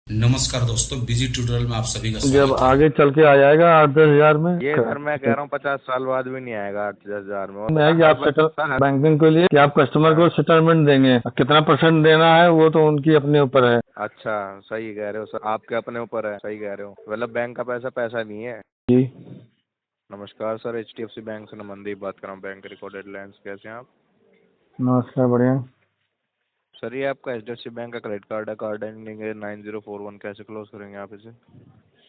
नमस्कार दोस्तों, busy tutorial में आप सभी का जब स्वागत है। आगे चल के आ जाएगा 8-10 हजार में ये सर मैं कह रहा हूँ 50 साल बाद भी नहीं आएगा 8-10 हजार में। में है कि हर आप सेटल सर बैंकिंग के लिए कि आप कस्टमर को हाँ, सेटलमेंट देंगे, कितना परसेंट देना है वो तो उनकी अपने ऊपर है। अच्छा सही कह रहे हो सर, आपके अपने ऊपर है, सही कह रहे हो। मतलब बैंक का पैसा पैसा नहीं है। जी नमस्कार सर, HDFC बैंक से नमनदीप बात कर रहा हूँ, बैंक रिकॉर्डेड लाइन्स। कैसे हैं आप? नमस्कार, बढ़िया। सर ये आपका HDFC बैंक का क्रेडिट कार्ड है, कार्ड एंडिंग है 9041। कैसे क्लोज करेंगे आप इसे?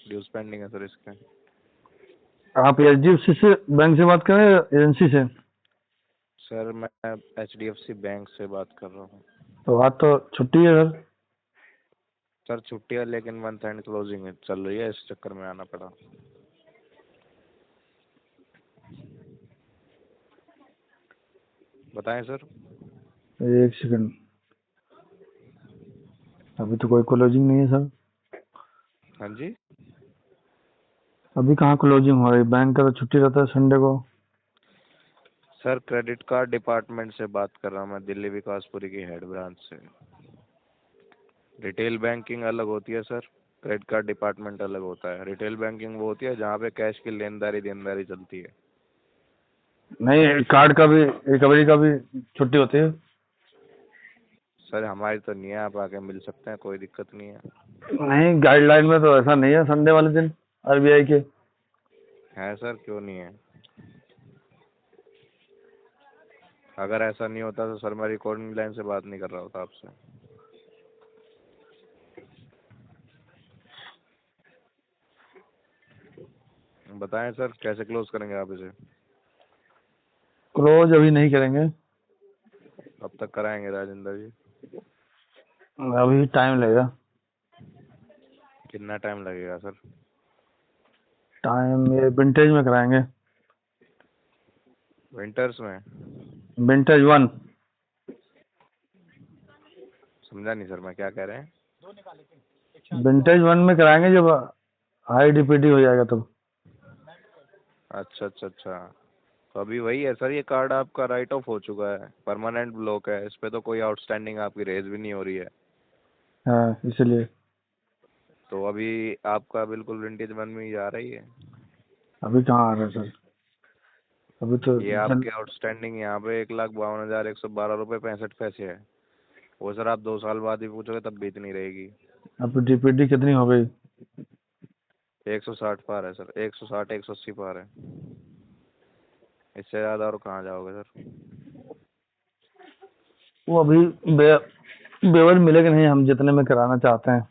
ड्यूज पेंडिंग है सर इसके। आप HDFC से बैंक से बात करें एजेंसी से? सर मैं HDFC बैंक से बात कर रहा हूँ। तो आज तो छुट्टी है सर। सर छुट्टी है लेकिन मंथ एंड क्लोजिंग चल रही है, इस चक्कर में आना पड़ा। बताएं सर। एक सेकंड, अभी तो कोई क्लोजिंग नहीं है सर। हाँ जी। अभी कहाँ क्लोजिंग हो रही, बैंक का तो छुट्टी रहता है संडे को। सर क्रेडिट कार्ड डिपार्टमेंट से बात कर रहा हूँ मैं, दिल्ली विकासपुरी की हेड ब्रांच से। रिटेल बैंकिंग अलग होती है सर, क्रेडिट कार्ड डिपार्टमेंट अलग होता है। रिटेल बैंकिंग वो होती है जहाँ पे कैश की लेनदारी देनदारी चलती है। नहीं, कार्ड का भी रिकवरी का भी छुट्टी होती है। सर हमारी तो नहीं है, आप आके मिल सकते हैं, कोई दिक्कत नहीं है। नहीं, गाइडलाइन में तो ऐसा नहीं है संडे वाले दिन RBI के। है सर, क्यों नहीं है? अगर ऐसा नहीं होता तो सर मैं रिकॉर्डिंग लाइन से बात नहीं कर रहा होता आपसे। बताएं सर, कैसे क्लोज करेंगे आप इसे? क्लोज अभी नहीं करेंगे, कब तक कराएंगे राजेंद्र जी? अभी टाइम लगेगा। कितना टाइम लगेगा सर? टाइम ये विंटेज में कराएंगे। विंटर्स में? विंटेज 1। समझा नहीं सर, मैं क्या कह रहे हैं? विंटेज 1 में कराएंगे जब हाई DPD हो जाएगा तब। अच्छा अच्छा अच्छा। तो अभी वही है सर, ये कार्ड आपका राइट ऑफ हो चुका है, परमानेंट ब्लॉक है, इस पे तो कोई आउटस्टैंडिंग आपकी रेज भी नहीं हो रही है। हाँ, इसलिए। तो अभी आपका बिल्कुल विंटेज वन में ही जा रही है। अभी कहाँ आ रहा है सर, अभी तो ये आपके आउटस्टैंडिंग यहाँ पे 1,52,112 रुपये 65 पैसे है। वो सर आप 2 साल बाद भी पूछोगे तब भी इतनी रहेगी। अब DPD कितनी हो गई? 160 पार है सर, 160 180 पार है। इससे ज़्यादा और कहाँ जाओगे सर? वो अभी बेवर मिलेगा नहीं, हम जितने में कराना चाहते हैं।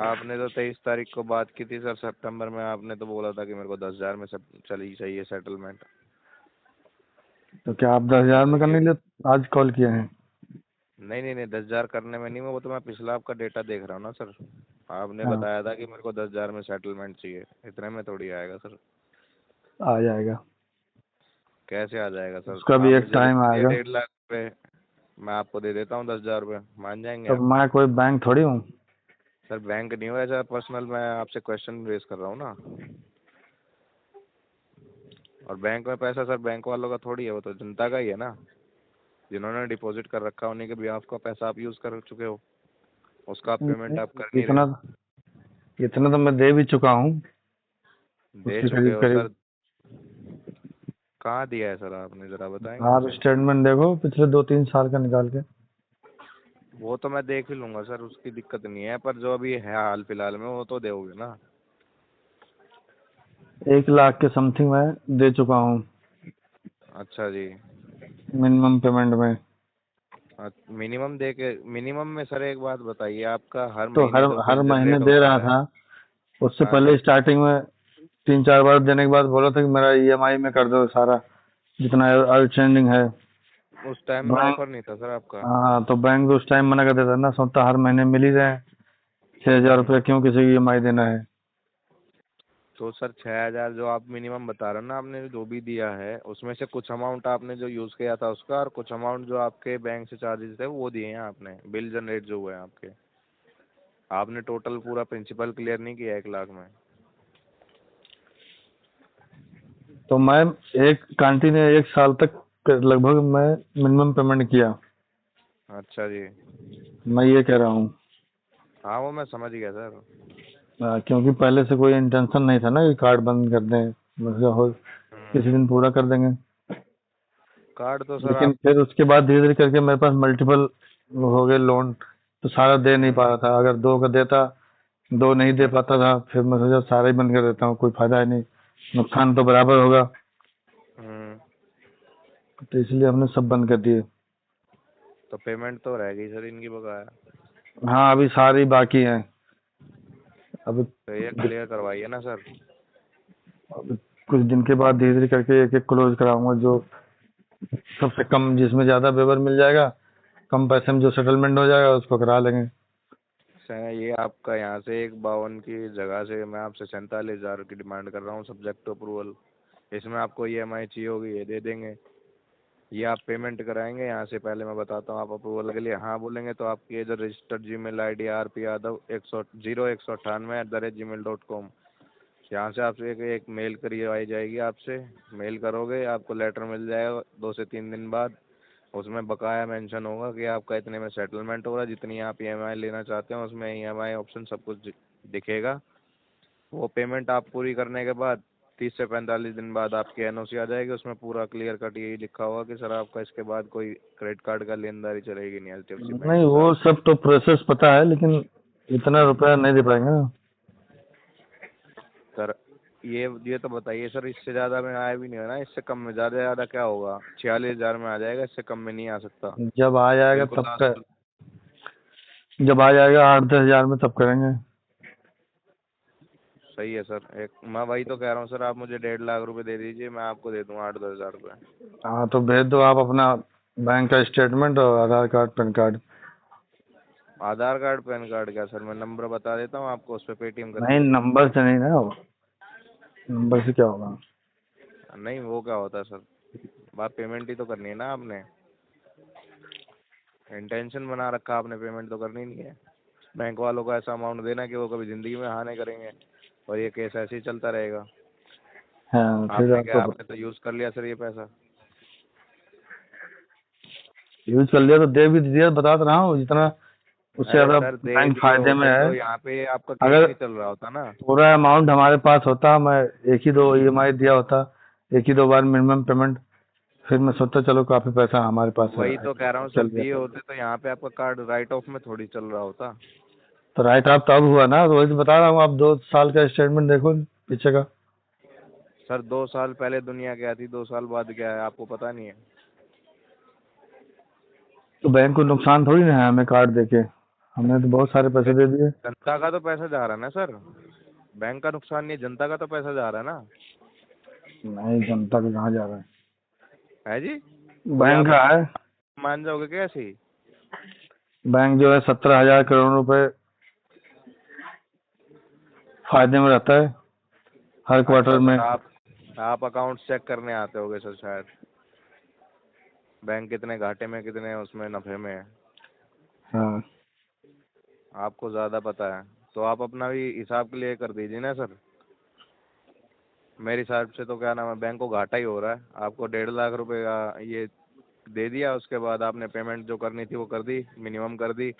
आपने तो 23 तारीख को बात की थी सर, सितंबर में आपने तो बोला था कि मेरे को 10,000 में सब चली चाहिए सेटलमेंट। तो क्या आप 10 हजार में करने के लिए आज कॉल किए हैं? नहीं नहीं नहीं, 10,000 करने में नहीं, वो तो मैं पिछला आपका डेटा देख रहा हूँ ना सर। आपने हाँ, बताया था कि मेरे को 10,000 में सेटलमेंट चाहिए, इतने में थोड़ी आएगा सर। आ जाएगा। कैसे आ जाएगा सर? उसका भी आप एक मुझे लिख टाइम दीजिए आएगा। 1.5 लाख रुपए, मैं आपको दे देता हूँ 10,000 रुपये, मान जाएंगे तो आप? मैं कोई बैंक थोड़ी हूँ। सर बैंक नहीं हो ऐसा पर्सनल, मैं आपसे क्वेश्चन रेज कर रहा हूँ ना। और बैंक में पैसा सर बैंक वालों का थोड़ी है, वो तो जनता का ही है ना। जिन्होंने डिपॉजिट कर रखा है उन्हीं के बिहाफ का पैसा आप यूज़ कर चुके हो, उसका आप पेमेंट आप कर नहीं रहे। इतना इतना तो मैं दे भी चुका हूँ, दे उसके चुके करीब हो करीब। सर? कहाँ दिया है सर आपने, ज़रा बताएंगे आप मुझे? स्टेटमेंट देखो पिछले 2-3 साल का निकाल के। वो तो मैं देख ही लूँगा सर, उसकी दिक्कत नहीं है, पर जो अभी है हाल फिलहाल में वो तो दोगे ना? 1 लाख के समथिंग मैं दे चुका हूँ अच्छा जी। मिनिमम पेमेंट में। मिनिमम दे के, मिनिमम में सर एक बात बताइए, आपका हर तो महीने हर जो हर बिल महीने जनरेट दे होता रहा है। था। उससे हाँ पहले जी। स्टार्टिंग में 3-4 बार देने के बाद बोला था कि मेरा EMI में कर दो सारा जितना आउटस्टैंडिंग है। उस टाइम में बैंक, ऑफर नहीं था सर आपका? हाँ तो बैंक उस टाइम मना कर देता ना, सोचता हर महीने मिल ही रहे हैं, 6,000 रुपये क्यों किसी को EMI देना है। तो सर 6,000 जो आप मिनिमम बता रहे हो ना, आपने जो भी दिया है उसमें से कुछ अमाउंट आपने जो यूज़ किया था उसका, और कुछ अमाउंट जो आपके बैंक से चार्जेस थे वो दिए हैं आपने, बिल जनरेट जो हुए हैं आपके। आपने टोटल पूरा प्रिंसिपल क्लियर नहीं किया 1 लाख में। तो मैं एक कंटिन्यू 1 साल तक लगभग मैं मिनिमम पेमेंट किया, अच्छा जी। मैं ये कह रहा हूँ। हाँ वो मैं समझ गया सर। क्योंकि पहले से कोई इंटेंशन नहीं था ना कि कार्ड बंद कर दें, मतलब हो किसी दिन पूरा कर देंगे। कार्ड तो सर लेकिन आप। फिर उसके बाद धीरे धीरे करके मेरे पास मल्टीपल हो गए लोन, तो सारा दे नहीं पा रहा था। अगर दो का देता, दो नहीं दे पाता था, फिर मैं सोचा सारा ही बंद कर देता हूँ, कोई फायदा ही नहीं, नुकसान तो बराबर होगा। हम्म। तो इसलिए हमने सब बंद कर दिए। तो पेमेंट तो रह गई सर इनकी बकाया। हाँ, अभी सारी बाकी हैं। अभी तो ये क्लियर करवाइए ना सर। अभी कुछ दिन के बाद धीरे धीरे करके एक एक क्लोज कराऊंगा, जो सबसे कम, जिसमें ज्यादा वेवर मिल जाएगा, कम पैसे में जो सेटलमेंट हो जाएगा उसको करा लेंगे। सर ये आपका यहाँ से 152 की जगह से मैं आपसे 47,000 की डिमांड कर रहा हूँ सब्जेक्ट टू अप्रूवल। इसमें आपको EMI चाहिए होगी, ये दे देंगे। ये आप पेमेंट कराएंगे यहाँ से, पहले मैं बताता हूँ। आप अप्रूवल के लिए हाँ बोलेंगे तो आपकी ये जो registered Gmail ID RP Yadav 198 यहाँ से आपसे एक मेल करवाई जाएगी आपसे। मेल करोगे, आपको लेटर मिल जाएगा 2 से 3 दिन बाद। उसमें बकाया मेंशन होगा कि आपका इतने में सेटलमेंट होगा, जितनी आप EMI लेना चाहते हैं उसमें EMI ऑप्शन सब कुछ दिखेगा। वो पेमेंट आप पूरी करने के बाद 30 से 45 दिन बाद आपकी NOC आ जाएगी। उसमें पूरा क्लियर कट यही लिखा होगा कि सर आपका इसके बाद कोई क्रेडिट कार्ड का लेनदारी चलेगी नहीं HDFC बैंक नहीं, के साथ। वो सब तो प्रोसेस पता है, लेकिन इतना रुपया नहीं दे पाएंगे ना। सर ये तो बताइए सर, इससे ज़्यादा में आया भी नहीं है ना, इससे कम में ज़्यादा क्या होगा? 46,000 में आ जाएगा, इससे कम में नहीं आ सकता। जब आ जाएगा बिल्कुल तब लास्ट। जब आ जाएगा 8-10 हजार में, तब करेंगे। सही है सर। एक मैं वही तो कह रहा हूँ सर, आप मुझे 1.5 लाख रुपए दे दीजिए, मैं आपको दे दूँगा 8-10 हजार रुपये। हाँ, तो भेज दो आप अपना बैंक का स्टेटमेंट और आधार कार्ड, पैन कार्ड। आधार कार्ड पैन कार्ड क्या सर, मैं नंबर बता देता हूँ आपको, उस पर पेटीएम कर नहीं, दीजिए। नंबर से नहीं ना, नंबर से क्या होगा। नहीं वो क्या होता है सर, बात पेमेंट ही तो करनी है ना आपने। इंटेंशन बना रखा आपने, पेमेंट तो करनी नहीं है। बैंक वालों को ऐसा अमाउंट देना कि वो कभी ज़िंदगी में हाँ नहीं करेंगे, और ये केस ऐसे ही चलता रहेगा। हाँ, फिर आपने क्या, आपको आपने तो यूज़ कर लिया सर ये पैसा। यूज कर लिया तो दे भी दिया, बता तो रहा हूँ, जितना उससे अरे ज्यादा सर दे बैंक दिए फायदे में होते है। तो यहाँ पे आपका केस अगर नहीं चल रहा होता ना। पूरा अमाउंट हमारे पास होता, मैं एक ही दो EMI दिया होता, एक ही दो बार मिनिमम पेमेंट, फिर मैं सोचता चलो काफी पैसा हमारे पास है, वही तो कह रहा हूँ सर, चल दिए गया। होते तो यहाँ पे आपका कार्ड राइट ऑफ में थोड़ी चल रहा होता। तो राइट आप तब हुआ ना, तो वही तो बता रहा हूँ, आप 2 साल का स्टेटमेंट देखो पीछे का। सर 2 साल पहले दुनिया क्या थी, 2 साल बाद क्या है, आपको पता नहीं है। तो बैंक को नुकसान थोड़ी ना है हमें कार्ड देके, हमने तो बहुत सारे पैसे दे दिए। जनता का तो पैसा जा रहा है ना सर, बैंक का नुकसान नहीं है, जनता का तो पैसा जा रहा है ना। नहीं, जनता को कहाँ जा रहा है, है जी। कोई बैंक आप का है। मान जाओगे क्या ऐसे ही? बैंक जो है 17,000 करोड़ रुपए फायदे में रहता है हर क्वार्टर अच्छा में। सर, आप अकाउंट चेक करने आते होगे सर शायद, बैंक कितने घाटे में कितने उसमें नफे में है, हाँ, आपको ज़्यादा पता है। तो आप अपना भी हिसाब के लिए कर दीजिए ना सर। मेरे हिसाब से तो क्या नाम है, बैंक को घाटा ही हो रहा है। आपको 1.5 लाख रुपए का ये दे दिया, उसके बाद आपने पेमेंट जो करनी थी वो कर दी, मिनिमम कर दी,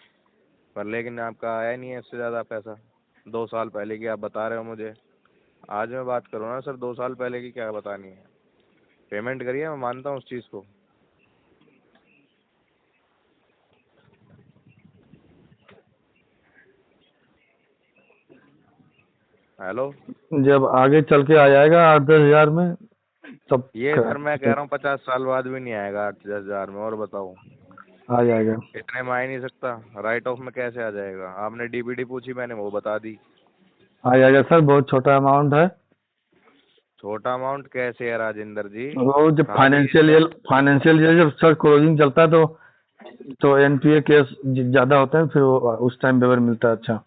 पर लेकिन आपका आया नहीं है इससे ज़्यादा पैसा। 2 साल पहले की आप बता रहे हो मुझे। आज मैं बात करूँ ना सर, 2 साल पहले की क्या बतानी है। पेमेंट करिए, मैं मानता हूँ उस चीज़ को। हेलो। जब आगे चल के आ जाएगा 8-10 हजार में, तब ये सर मैं कह रहा हूँ 50 साल बाद भी नहीं आएगा 8-10 हजार में, और बताओ। आ जाएगा। इतने में आ ही नहीं सकता, राइट ऑफ में कैसे आ जाएगा? आपने DBD पूछी, मैंने वो बता दी। आ जाएगा सर, बहुत छोटा अमाउंट है। छोटा अमाउंट कैसे है राजेंद्र जी? वो जब खाली इसमें फाइनेंशियल ईयर जब सर क्लोजिंग चलता है, तो NPA केस ज्यादा होते हैं, फिर वो उस टाइम वेवर मिलता है। अच्छा,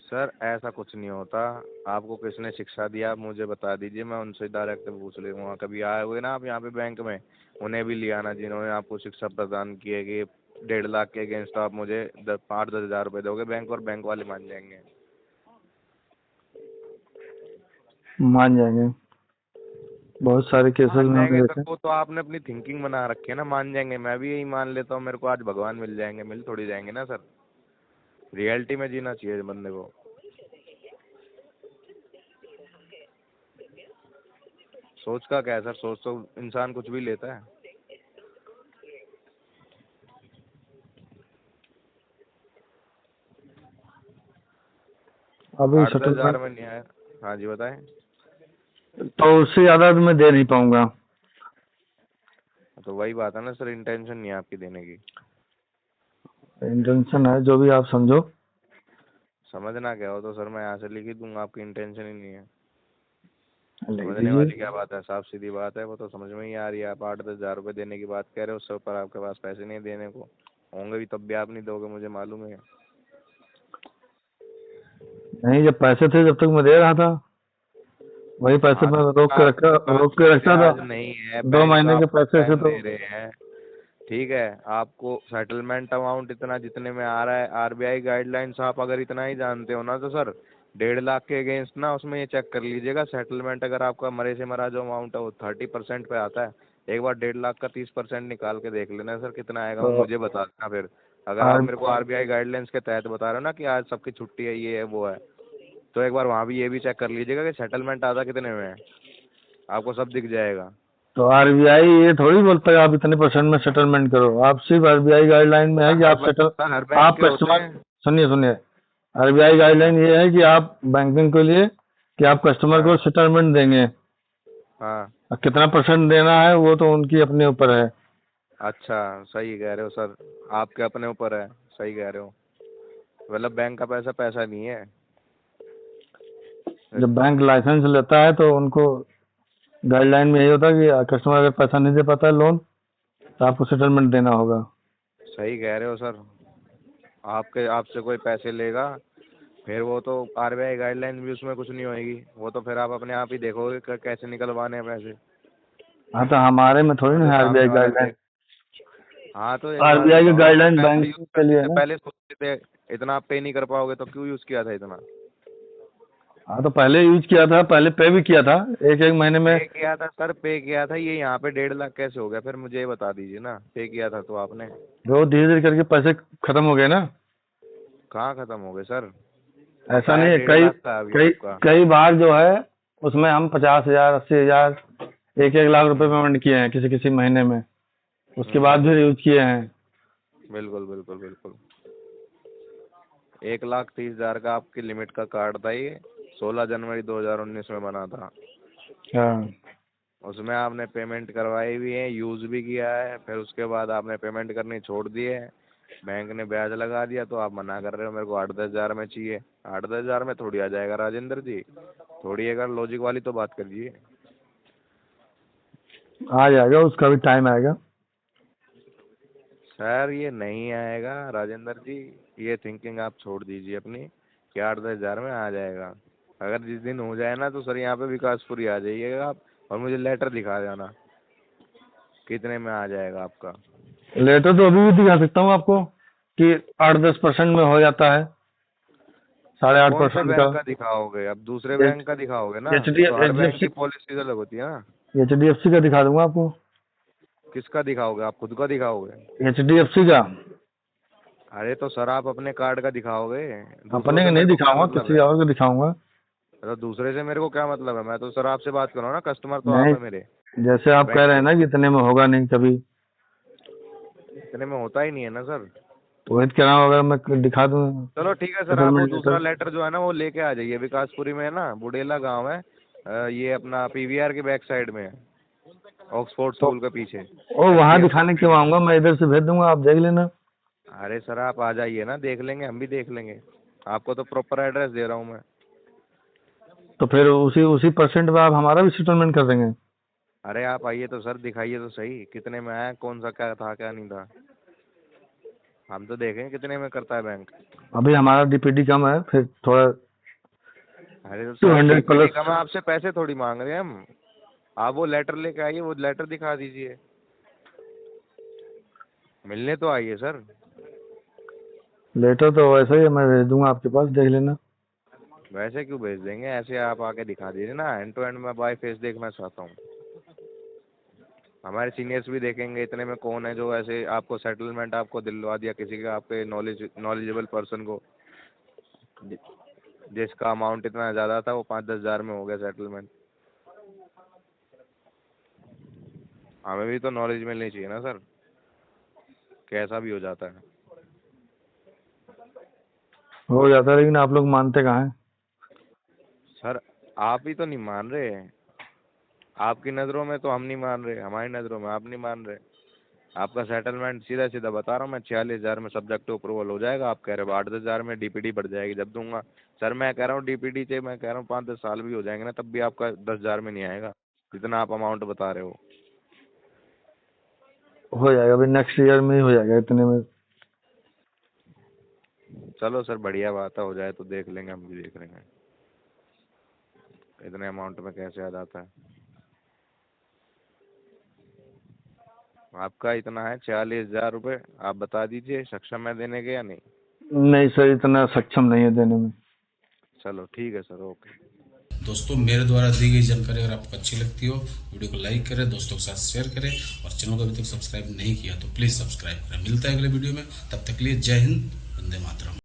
सर ऐसा कुछ नहीं होता। आपको किसने शिक्षा दिया, आप मुझे बता दीजिए, मैं उनसे डायरेक्ट पूछ लूँगा। कभी आए हुए ना आप यहाँ पे बैंक में, उन्हें भी लिया ना जिन्होंने आपको शिक्षा प्रदान की है कि 1.5 लाख के अगेंस्ट आप मुझे 5-10 हजार रुपये दोगे बैंक, और बैंक वाले मान जाएंगे। मान जाएंगे, बहुत सारे केसेस मान में हमने जाएंगे सर, देखे। वो तो आपने अपनी थिंकिंग बना रखी है ना, मान जाएंगे। मैं भी यही मान लेता हूँ, मेरे को आज भगवान मिल जाएंगे, मिल थोड़ी जाएंगे ना सर। रियलिटी में जीना चाहिए बंदे को। सोच का क्या है सर, सोच तो इंसान कुछ भी लेता है। अभी 8-10 हज़ार सेटलमेंट में नहीं आया। हाँ जी बताएं। तो उससे ज्यादा तो मैं दे नहीं पाऊंगा। तो वही बात है ना सर, इंटेंशन नहीं है आपकी देने की। इंटेंशन है, जो भी आप समझो। समझना क्या हो तो सर मैं यहाँ से लिख ही दूंगा, आपकी इंटेंशन ही नहीं है। लिख समझने दीजिए। वाली क्या बात है, साफ सीधी बात है, वो तो समझ में ही आ रही है। आप 8-10 हज़ार रुपये देने की बात कह रहे हो, उससे ऊपर आपके पास पैसे नहीं देने को होंगे भी, तब भी आप नहीं दोगे, मुझे मालूम है। नहीं, जब पैसे थे जब तक मैं दे रहा था, वही पैसे हाँ मैं तो आपके पास रोक के रखता था। ब्याज नहीं है, 2 महीने के आपको पैसे थे टाइम तो। दे रहे हैं। ठीक है, आपको सेटलमेंट अमाउंट इतना जितने में आ रहा है, आरबीआई गाइडलाइंस आप अगर इतना ही जानते हो ना तो सर 1.5 लाख के अगेंस्ट ना उसमें ये चेक कर लीजिएगा, सेटलमेंट अगर आपका मरे से मरा जो अमाउंट है वो 30% पे आता है। एक बार 1.5 लाख का 30% निकाल के देख लेना सर कितना आएगा, वो तो मुझे बता देना फिर। अगर आप आज मेरे को आरबीआई गाइडलाइंस के तहत बता रहे हो ना कि आज सबकी छुट्टी है, ये है वो है, तो एक बार वहाँ भी ये भी चेक कर लीजिएगा कि सेटलमेंट आता कितने में है, आपको सब दिख जाएगा। तो आरबीआई ये थोड़ी बोलता है आप इतने परसेंट में सेटलमेंट करो। आप सिर्फ आरबीआई गाइडलाइन में है कि आप सेटल, सर हर बैंक आप के होते कस्टमर, हैं। सुनिए सुनिए, आरबीआई हाँ गाइडलाइन ये है कि आप बैंकिंग के लिए कि आप कस्टमर को हाँ सेटलमेंट देंगे। हाँ। अब कितना परसेंट देना है वो तो उनकी अपने ऊपर है। अच्छा, सही कह रहे हो सर, आपके अपने ऊपर है, सही कह रहे हो। मतलब बैंक का पैसा पैसा नहीं है। जब बैंक लाइसेंस लेता है तो उनको गाइडलाइन में यही होता है कि कस्टमर अगर पैसा नहीं दे पाता है लोन, तो आपको सेटलमेंट देना होगा। सही कह रहे हो सर, आपके आपसे कोई पैसे लेगा फिर वो तो आरबीआई गाइडलाइन भी उसमें कुछ नहीं होएगी, वो तो फिर आप अपने आप ही देखोगे कैसे निकलवाने हैं पैसे। हाँ, तो हमारे में थोड़ी हाँ, ना जो है आरबीआई सामने वाला गाइडलाइन। देख। हाँ तो एक बात आरबीआई की बताओ ना सर, गाइडलाइन पैसे यूज बैंकिंग के करने लिए है से ना। पहले सोचते थे इतना आप पे नहीं कर पाओगे तो क्यों यूज किया था इतना। हाँ, तो पहले यूज किया था, पहले पे भी किया था, एक एक महीने में। पे किया था सर, पे किया था, ये यहाँ पे 1.5 लाख कैसे हो गया फिर मुझे ये बता दीजिए ना, पे किया था तो आपने। वो धीरे धीरे करके पैसे खत्म हो गए ना। कहाँ खत्म हो गए सर, ऐसा बकाया नहीं है, 1.5 लाख का है अभी कई आपका। कई बार जो है उसमें हम 50,000, 80,000, 1-1 लाख रुपए पेमेंट किए हैं किसी किसी महीने में, उसके बाद हम्म। भी यूज किए हैं। बिल्कुल बिल्कुल बिल्कुल। 1,30,000 का आपकी लिमिट का कार्ड था ये, 16 जनवरी 2019 में बना था। हाँ, उसमें आपने पेमेंट करवाई भी है, यूज भी किया है, फिर उसके बाद आपने पेमेंट करनी छोड़ दी है, बैंक ने ब्याज लगा दिया, तो आप मना कर रहे हो मेरे को 8-10 हज़ार में चाहिए। 8-10 हज़ार में थोड़ी आ जाएगा राजेंद्र जी, थोड़ी अगर लॉजिक वाली तो बात करिए। आ जाएगा, उसका भी टाइम आएगा। सर ये नहीं आएगा राजेंद्र जी, ये थिंकिंग आप छोड़ दीजिए अपनी कि 8-10 हज़ार में आ जाएगा। अगर जिस दिन हो जाए ना तो सर यहाँ पे विकासपुरी आ जाइएगा आप, और मुझे लेटर दिखा जाना कितने में आ जाएगा आपका। लेटर तो अभी भी दिखा सकता हूँ आपको कि 8-10% में हो जाता है, तो साढ़े आठ कौन से परसेंट का। बैंक का दिखाओगे, अब दूसरे एच बैंक का दिखाओगे ना, एच डी तो her H D F bank सी की पॉलिसीज अलग होती है ना। एच डी एफ सी का दिखा दूंगा आपको। किसका दिखाओगे, आप खुद का दिखाओगे। एच डी एफ सी का। अरे तो सर आप अपने कार्ड का दिखाओगे, दूसरों अपने से का नहीं मेरे को क्या दिखाऊंगा, मतलब किसी है। और को दिखाऊंगा। तो दूसरे से मेरे को क्या मतलब है, मैं तो सर आपसे बात कर रहा हूँ ना, कस्टमर तो आप नहीं, है मेरे जैसे आप कह बैंक रहे हैं के। ना कि इतने में होगा नहीं कभी, इतने में होता ही नहीं है ना सर। तो वही कह रहा हूँ, अगर मैं दिखा दूँ चलो ठीक है सर, आप वो सेटलमेंट दूसरा लेटर। लेटर जो है ना वो लेके आ जाइए, विकासपुरी में है ना, बुडेला गांव है, ये अपना पीवीआर के बैक साइड में है, ऑक्सफोर्ड तो स्कूल के पीछे, ओ, वहाँ एचडीएफसी दिखाने क्यों बैंक। आऊंगा, मैं इधर से भेज दूंगा, आप देख लेना। अरे सर आप आ जाइए ना, देख लेंगे, हम भी देख लेंगे, आपको तो प्रॉपर एड्रेस दे रहा हूँ मैं। तो फिर उसी उसी परसेंट में आप हमारा भी सेटलमेंट कर देंगे। अरे आप आइए तो सर, दिखाइए तो सही कितने में आया, कौन सा क्या था क्या नहीं था, हम तो देखें कितने में करता है बैंक। अभी हमारा डीपीडी कम है, फिर थोड़ा अरे तो सर 200 डीपीडी प्लस। का मैं आपसे पैसे थोड़ी मांग रहे हैं हम, आप वो लेटर लेके आइए, वो लेटर दिखा दीजिए, मिलने तो आइए सर। लेटर तो वैसे ही है, मैं भेज दूंगा आपके पास, देख लेना। वैसे क्यों भेज देंगे, ऐसे आप आके दिखा दीजिए ना, एंड टू एंड मैं बाय फेस देखना चाहता हूँ। हमारे सीनियर्स भी देखेंगे इतने में कौन है जो ऐसे आपको सेटलमेंट आपको दिलवा दिया किसी के आपके नॉलेजेबल पर्सन को। जिसका अमाउंट इतना ज़्यादा था वो 5-10 हज़ार में हो गया सेटलमेंट। हमें भी तो नॉलेज मिलनी चाहिए ना सर, कैसा भी हो जाता है। हो जाता है, लेकिन आप लोग मानते कहाँ हैं? सर आप ही तो नहीं मान रहे, आपकी नज़रों में तो हम नहीं मान रहे, हमारी नज़रों में आप नहीं मान रहे। आपका सेटलमेंट सीधा सीधा बता रहा हूँ मैं 46 हज़ार में सब्जेक्ट टू अप्रूवल हो जाएगा, आप कह रहे हो 8-10 हज़ार में डीपीडी बढ़ जाएगी जब दूंगा। सर मैं कह रहा हूँ डीपीडी से मैं कह रहा हूँ 5-10 साल भी हो जाएंगे ना, तब भी आपका 10 हज़ार में नहीं आएगा जितना आप अमाउंट बता रहे हो। हो जाएगा, अभी नेक्स्ट ईयर में ही हो जाएगा इतने में। चलो सर बढ़िया बात है, हो जाए तो देख लेंगे, हम भी देख लेंगे इतने अमाउंट में कैसे आ जाता है। आपका इतना है 46 हज़ार रुपये, आप बता दीजिए सक्षम है देने के या नहीं। नहीं सर, इतना सक्षम नहीं है देने में। चलो ठीक है सर, ओके। दोस्तों मेरे द्वारा दी गई जानकारी अगर आपको अच्छी लगती हो, वीडियो को लाइक करें, दोस्तों के साथ शेयर करें, और चैनल को अभी तक सब्सक्राइब नहीं किया तो प्लीज़ सब्सक्राइब करें। मिलता है अगले वीडियो में, तब तक के लिए जय हिंद, वंदे मातरम।